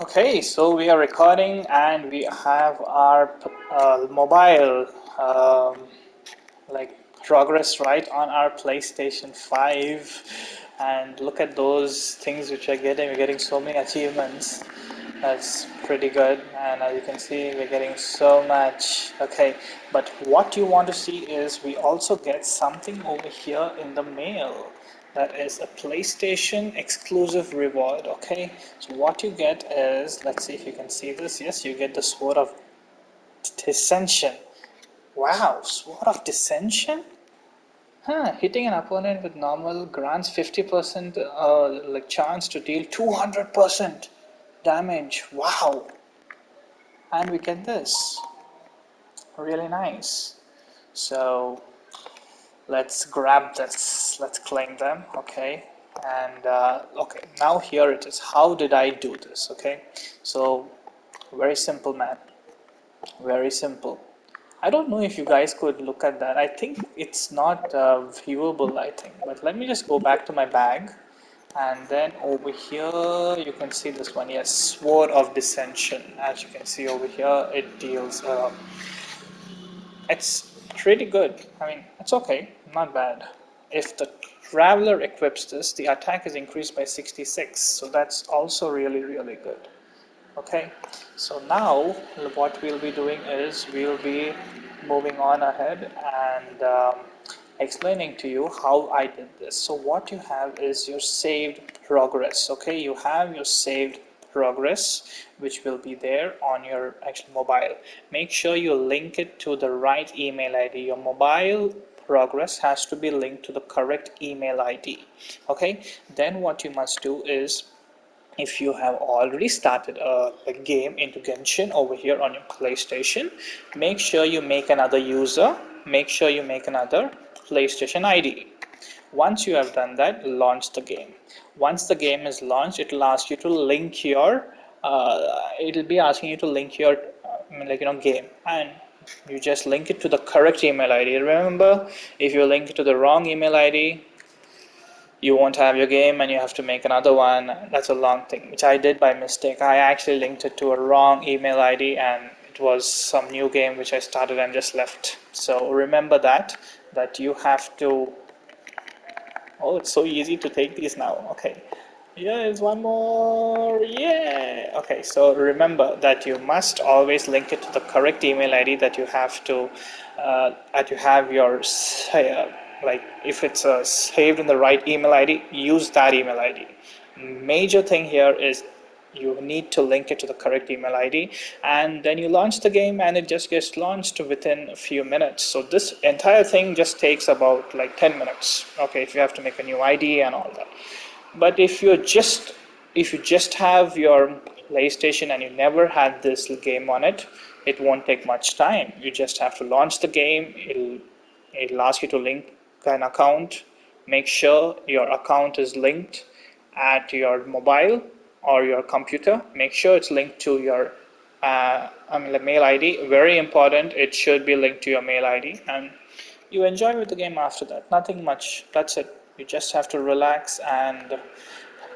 Okay, so we are recording and we have our mobile like progress right on our PlayStation 5, and look at those things which we're getting. We're getting so many achievements. That's pretty good, and as you can see we're getting so much. Okay, but what you want to see is we also get something over here in the mail. That is a PlayStation exclusive reward. Okay, so what you get is, let's see if you can see this. Yes, you get the Sword of Dissension. Wow, Sword of Dissension. Hitting an opponent with normal grants 50% like chance to deal 200% damage. Wow. And we get this. Really nice. So let's grab this. Let's claim them. Okay. And okay, now here it is. How did I do this? Okay. So very simple, man. Very simple. I don't know if you guys could look at that. I think it's not viewable, I think. But let me just go back to my bag. And then over here, you can see this one. Yes, Sword of Dissension. As you can see over here, it deals. It's pretty good. I mean, it's okay. Not bad. If the Traveler equips this, the attack is increased by 66. So that's also really, really good. Okay, so now what we'll be doing is we'll be moving on ahead and explaining to you how I did this. So what you have is your saved progress. Okay, you have your saved progress which will be there on your actual mobile. Make sure you link it to the right email ID. Your mobile progress has to be linked to the correct email ID. Okay, then what you must do is, if you have already started a game into Genshin over here on your PlayStation, make sure you make another user, make sure you make another PlayStation ID. Once you have done that, launch the game. Once the game is launched, it will ask you to link your it will be asking you to link your game, and you just link it to the correct email ID. Remember, if you link it to the wrong email ID, you won't have your game and you have to make another one. That's a long thing, which I did by mistake. I actually linked it to a wrong email ID and it was some new game which I started and just left. So remember that you have to. Oh, it's so easy to take these now. Okay, yes, one more. Yeah. Okay, so remember that you must always link it to the correct email ID, that you have to that you have your like, if it's saved in the right email ID, use that email ID. Major thing here is you need to link it to the correct email ID, and then you launch the game and it just gets launched within a few minutes. So this entire thing just takes about like 10 minutes. Okay, if you have to make a new ID and all that. But if you just have your PlayStation and you never had this game on it, it won't take much time. You just have to launch the game. It'll ask you to link an account. Make sure your account is linked at your mobile or your computer. Make sure it's linked to your the mail ID. Very important. It should be linked to your mail ID, and you enjoy with the game after that. Nothing much. That's it. You just have to relax and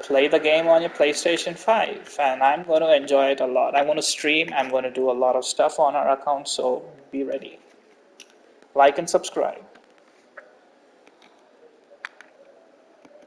play the game on your PlayStation 5, and I'm going to enjoy it a lot. I'm going to stream. I'm going to do a lot of stuff on our account, so be ready. Like and subscribe.